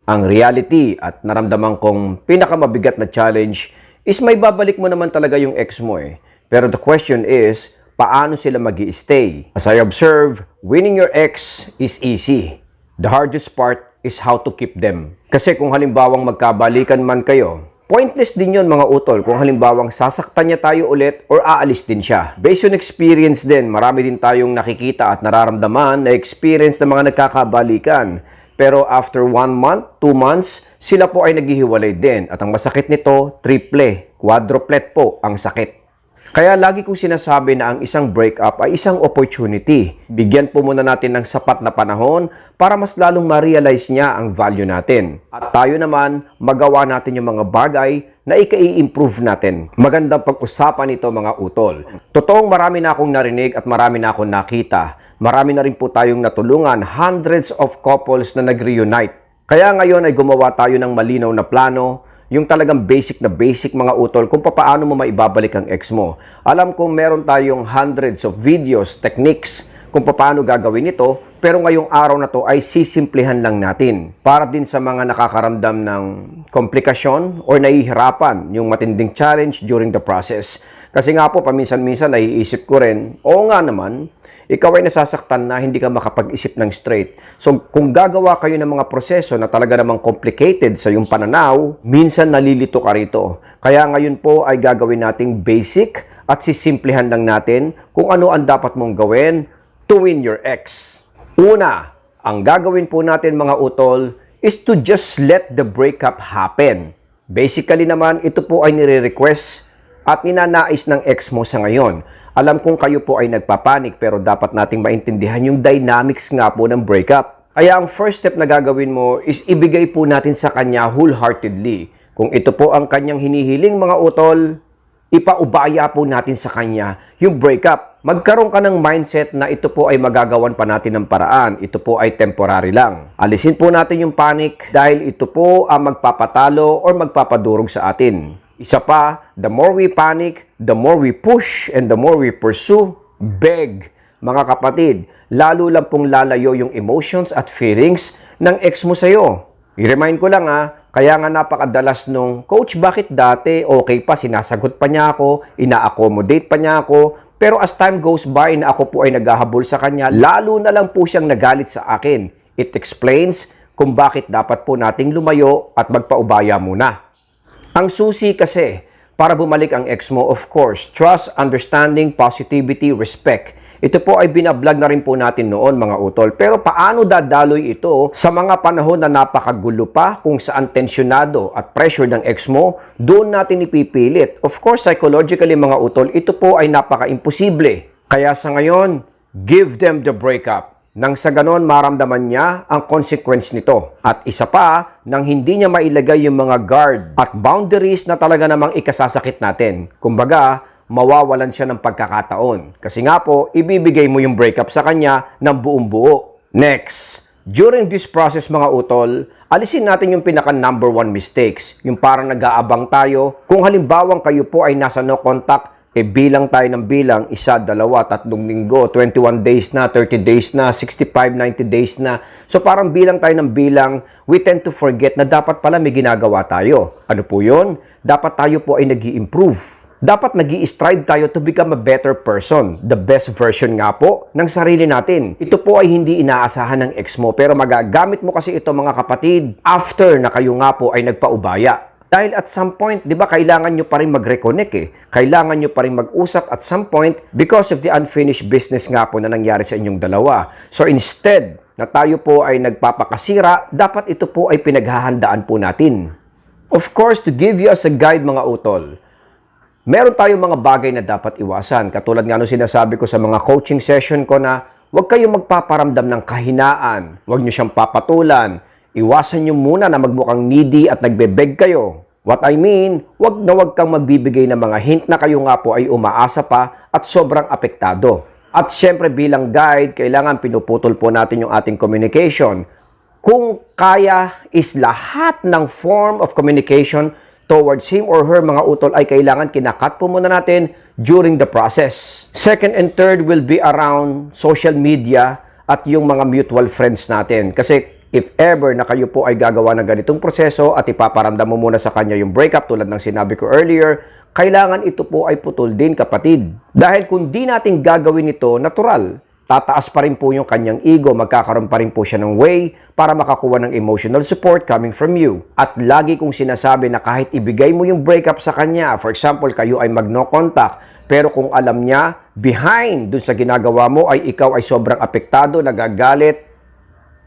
Ang reality at naramdaman kong pinakamabigat na challenge is may babalik mo naman talaga yung ex mo eh. Pero the question is, paano sila mag-i-stay? As I observe, winning your ex is easy. The hardest part is how to keep them. Kasi kung halimbawang magkabalikan man kayo, pointless din yun mga utol kung halimbawang sasaktan niya tayo ulit or aalis din siya. Based on experience din, marami din tayong nakikita at nararamdaman na experience ng mga nagkakabalikan. Pero after 1 month, 2 months, sila po ay naghihiwalay din. At ang masakit nito, triple, quadruplet po ang sakit. Kaya lagi kong sinasabi na ang isang breakup ay isang opportunity. Bigyan po muna natin ng sapat na panahon para mas lalong ma-realize niya ang value natin. At tayo naman, magawa natin yung mga bagay na i-improve natin. Magandang pag-usapan ito mga utol. Totoong marami na akong narinig at marami na akong nakita. Marami na rin po tayong natulungan, hundreds of couples na nag-reunite. Kaya ngayon ay gumawa tayo ng malinaw na plano, yung talagang basic na basic mga utol kung paano mo maibabalik ang ex mo. Alam kong meron tayong hundreds of videos, techniques kung paano gagawin ito, pero ngayong araw na to ay sisimplihan lang natin para din sa mga nakakaramdam ng komplikasyon or nahihirapan yung matinding challenge during the process. Kasi nga po, paminsan-minsan naiisip ko rin, oo nga naman, ikaw ay nasasaktan na hindi ka makapag-isip ng straight. So, kung gagawa kayo ng mga proseso na talaga namang complicated sa iyong pananaw, minsan nalilito ka rito. Kaya ngayon po ay gagawin nating basic at sisimplihan lang natin kung ano ang dapat mong gawin to win your ex. Una, ang gagawin po natin mga utol is to just let the breakup happen. Basically naman, ito po ay nire-request at ninanais ng ex mo sa ngayon. Alam kong kayo po ay nagpapanik pero dapat nating maintindihan yung dynamics nga po ng breakup. Kaya ang first step na gagawin mo is ibigay po natin sa kanya wholeheartedly. Kung ito po ang kanyang hinihiling mga utol, ipaubaya po natin sa kanya yung breakup. Magkaroon ka ng mindset na ito po ay magagawan pa natin ng paraan. Ito po ay temporary lang. Alisin po natin yung panic dahil ito po ang magpapatalo or magpapadurog sa atin. Isa pa, the more we panic, the more we push, and the more we pursue, beg. Mga kapatid, lalo lang pong lalayo yung emotions at feelings ng ex mo sa'yo. I-remind ko lang kaya nga napakadalas nung, Coach, bakit dati okay pa, sinasagot pa niya ako, ina-accommodate pa niya ako, pero as time goes by na ako po ay naghahabol sa kanya, lalo na lang po siyang nagalit sa akin. It explains kung bakit dapat po nating lumayo at magpaubaya muna. Ang susi kasi, para bumalik ang ex mo, of course, trust, understanding, positivity, respect. Ito po ay binablog na rin po natin noon mga utol. Pero paano dadaloy ito sa mga panahon na napakagulo pa kung saan tensyonado at pressure ng ex mo, doon natin ipipilit. Of course, psychologically mga utol, ito po ay napaka-imposible. Kaya sa ngayon, give them the breakup. Nang sa ganon, maramdaman niya ang consequence nito. At isa pa, nang hindi niya mailagay yung mga guard at boundaries na talaga namang ikasasakit natin. Kumbaga, mawawalan siya ng pagkakataon. Kasi nga po, ibibigay mo yung breakup sa kanya ng buong buo. Next, during this process mga utol, alisin natin yung pinaka number 1 mistakes. Yung parang nag-aabang tayo. Kung halimbawang kayo po ay nasa no contact, bilang tayo ng bilang, 1, 2, 3 linggo, 21 days na, 30 days na, 65, 90 days na. So parang bilang tayo ng bilang, we tend to forget na dapat pala may ginagawa tayo. Ano po yun? Dapat tayo po ay nag-i-improve. Dapat nag-i-strive tayo to become a better person. The best version nga po ng sarili natin. Ito po ay hindi inaasahan ng ex mo, pero magagamit mo kasi ito mga kapatid after na kayo nga po ay nagpaubaya. Dahil at some point, di ba, kailangan nyo pa rin mag-reconnect eh. Kailangan nyo pa rin mag-usap at some point because of the unfinished business nga po na nangyari sa inyong dalawa. So instead na tayo po ay nagpapakasira, dapat ito po ay pinaghahandaan po natin. Of course, to give you as a guide mga utol, meron tayong mga bagay na dapat iwasan. Katulad nga nung sinasabi ko sa mga coaching session ko na huwag kayong magpaparamdam ng kahinaan. Huwag nyo siyang papatulan. Iwasan nyo muna na magmukhang needy at nagbebeg kayo. What I mean, wag na wag kang magbibigay ng mga hint na kayo nga po ay umaasa pa at sobrang apektado. At syempre bilang guide, kailangan pinuputol po natin yung ating communication. Kung kaya is lahat ng form of communication towards him or her mga utol ay kailangan kinakat po muna natin during the process. Second and third will be around social media at yung mga mutual friends natin. Kasi If ever na kayo po ay gagawa ng ganitong proseso at ipaparamdam mo muna sa kanya yung breakup tulad ng sinabi ko earlier, kailangan ito po ay putol din, kapatid. Dahil kung di natin gagawin ito natural, tataas pa rin po yung kanyang ego, magkakaroon pa rin po siya ng way para makakuha ng emotional support coming from you. At lagi kong sinasabi na kahit ibigay mo yung breakup sa kanya, for example, kayo ay mag-no contact, pero kung alam niya, behind dun sa ginagawa mo ay ikaw ay sobrang apektado, nagagalit,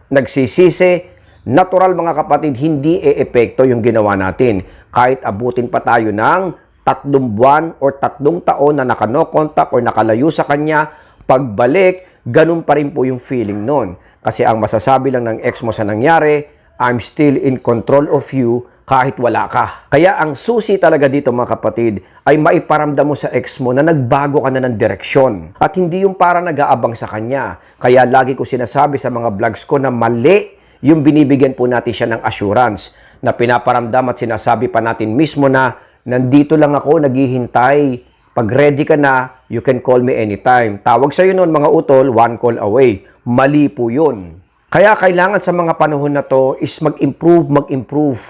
nagsisisi, natural mga kapatid, hindi e-epekto yung ginawa natin. Kahit abutin pa tayo ng 3 buwan o 3 taon na naka-no contact o nakalayo sa kanya, pagbalik, ganun pa rin po yung feeling nun. Kasi ang masasabi lang ng ex mo sa nangyari, I'm still in control of you kahit wala ka. Kaya ang susi talaga dito mga kapatid ay maiparamdam mo sa ex mo na nagbago ka na ng direksyon at hindi yung para nag-aabang sa kanya. Kaya lagi ko sinasabi sa mga vlogs ko na mali yung binibigyan po natin siya ng assurance na pinaparamdam at sinasabi pa natin mismo na nandito lang ako, naghihintay. Pag ready ka na, you can call me anytime. Tawag sa'yo noon mga utol, 1 call away. Mali po yun. Kaya kailangan sa mga panahon na to is mag-improve,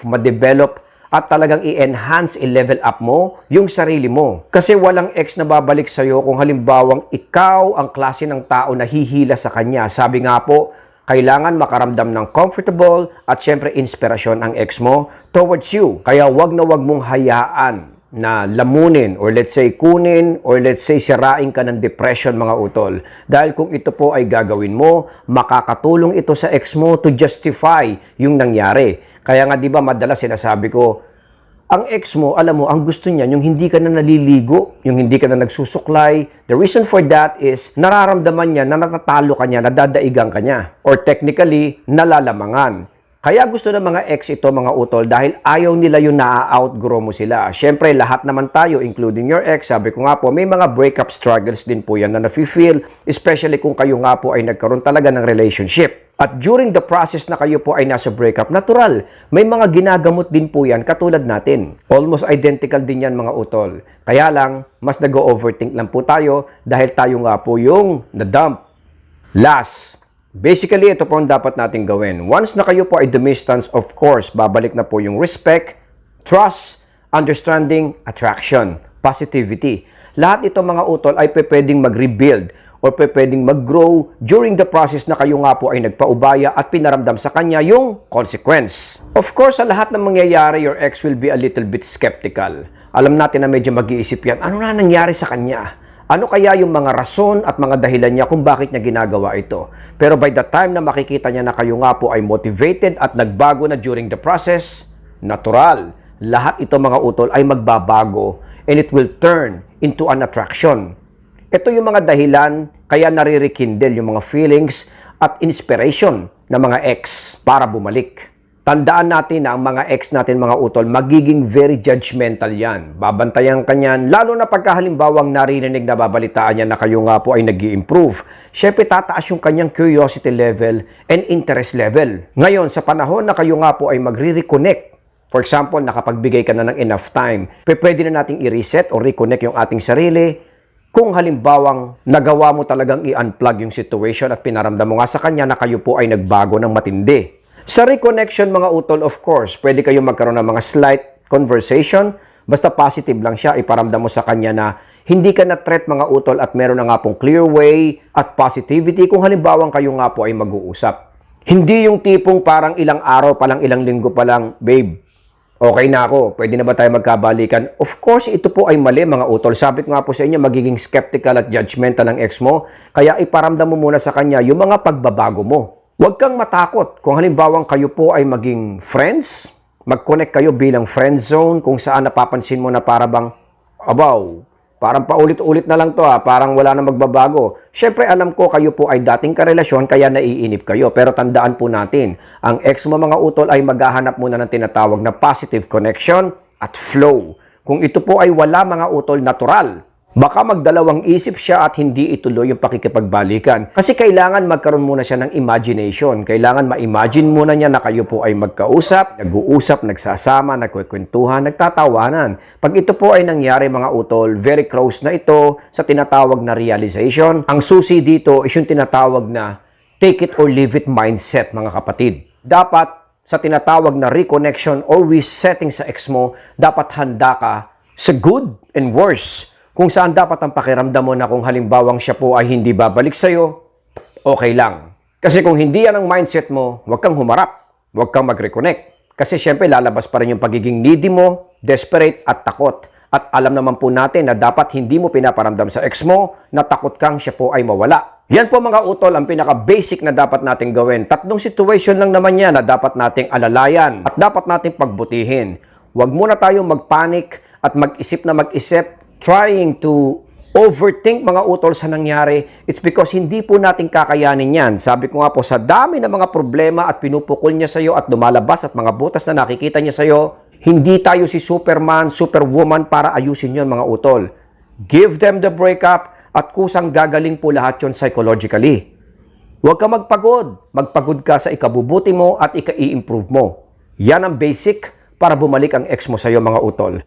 ma-develop at talagang i-enhance, i-level up mo yung sarili mo. Kasi walang ex na babalik sa'yo kung halimbawang ikaw ang klase ng tao na hihila sa kanya. Sabi nga po, kailangan makaramdam ng comfortable at syempre inspirasyon ang ex mo towards you. Kaya wag na wag mong hayaan na lamunin or let's say kunin or let's say sirain ka ng depression mga utol. Dahil kung ito po ay gagawin mo, makakatulong ito sa ex mo to justify yung nangyari. Kaya nga di ba madalas sinasabi ko, ang ex mo, alam mo, ang gusto niya yung hindi ka na naliligo, yung hindi ka na nagsusuklay. The reason for that is nararamdaman niya na natatalo ka niya, nadadaigang ka niya. Or technically, nalalamangan. Kaya gusto ng mga ex ito, mga utol, dahil ayaw nila yung na-outgrow mo sila. Siyempre, lahat naman tayo, including your ex, sabi ko nga po, may mga breakup struggles din po yan na nafe-feel, especially kung kayo nga po ay nagkaroon talaga ng relationship. At during the process na kayo po ay nasa breakup, natural, may mga ginagamot din po yan katulad natin. Almost identical din yan mga utol. Kaya lang, mas nag-overthink lang po tayo dahil tayo nga po yung na-dump. Last, basically, ito po ang dapat natin gawin. Once na kayo po ay dumistance, of course, babalik na po yung respect, trust, understanding, attraction, positivity. Lahat ito mga utol ay pwedeng mag-rebuild or pwedeng mag-grow during the process na kayo nga po ay nagpaubaya at pinaramdam sa kanya yung consequence. Of course, sa lahat ng mangyayari, your ex will be a little bit skeptical. Alam natin na medyo mag-iisip yan, ano na nangyari sa kanya? Ano kaya yung mga rason at mga dahilan niya kung bakit niya ginagawa ito? Pero by the time na makikita niya na kayo nga po ay motivated at nagbago na during the process, natural. Lahat ito mga utol ay magbabago and it will turn into an attraction. Ito yung mga dahilan kaya naririkindle yung mga feelings at inspiration ng mga ex para bumalik. Tandaan natin na ang mga ex natin, mga utol, magiging very judgmental yan. Babantayan ka niyan, lalo na pagkahalimbawang narinig na babalitaan niya na kayo nga po ay nag-i-improve. Siyempre, tataas yung kanyang curiosity level and interest level. Ngayon, sa panahon na kayo nga po ay magre-reconnect, for example, nakapagbigay ka na ng enough time, pwede na nating i-reset o reconnect yung ating sarili. Kung halimbawang nagawa mo talagang i-unplug yung situation at pinaramdam mo nga sa kanya na kayo po ay nagbago ng matindi. Sa reconnection mga utol, of course, pwede kayong magkaroon ng mga slight conversation. Basta positive lang siya, iparamdam mo sa kanya na hindi ka na threat mga utol at meron na nga pong clear way at positivity kung halimbawang kayo nga po ay mag-uusap. Hindi yung tipong parang ilang araw pa lang, ilang linggo pa lang, babe, okay na ako, pwede na ba tayo magkabalikan? Of course, ito po ay mali mga utol. Sabi ko nga po sa inyo, magiging skeptical at judgmental ang ex mo. Kaya iparamdam mo muna sa kanya yung mga pagbabago mo. Huwag kang matakot kung halimbawang kayo po ay maging friends, mag-connect kayo bilang friend zone kung saan napapansin mo na parang paulit-ulit na lang to parang wala na magbabago. Siyempre alam ko kayo po ay dating karelasyon kaya naiinip kayo. Pero tandaan po natin, ang ex mo mga utol ay maghahanap muna ng tinatawag na positive connection at flow. Kung ito po ay wala mga utol, natural. Baka magdalawang isip siya at hindi ituloy yung pakikipagbalikan. Kasi kailangan magkaroon muna siya ng imagination. Kailangan ma-imagine muna niya na kayo po ay magkausap, nag-uusap, nagsasama, nagkukwentuhan, nagtatawanan. Pag ito po ay nangyari mga utol, very close na ito sa tinatawag na realization. Ang susi dito is yung tinatawag na take it or leave it mindset mga kapatid. dapat sa tinatawag na reconnection or resetting sa ex mo, dapat handa ka sa good and worse. Kung saan dapat ang pakiramdam mo na kung halimbawang siya po ay hindi babalik sa'yo, okay lang. Kasi kung hindi yan ang mindset mo, huwag kang humarap, huwag kang mag-reconnect. Kasi syempre lalabas pa rin yung pagiging needy mo, desperate at takot. At alam naman po natin na dapat hindi mo pinaparamdam sa ex mo na takot kang siya po ay mawala. Yan po mga utol ang pinaka-basic na dapat nating gawin. Tatlong situation lang naman yan na dapat nating alalayan at dapat nating pagbutihin. Huwag muna tayong mag-panic at mag-isip na mag-isip trying to overthink mga utol sa nangyari. It's because hindi po natin kakayanin yan. Sabi ko nga po, sa dami ng mga problema at pinupukol niya sa'yo at lumalabas at mga butas na nakikita niya sa'yo, hindi tayo si Superman, Superwoman para ayusin yon mga utol. Give them the breakup at kusang gagaling po lahat yon psychologically. Huwag ka magpagod. Magpagod ka sa ikabubuti mo at ika-i-improve mo. Yan ang basic para bumalik ang ex mo sa'yo mga utol.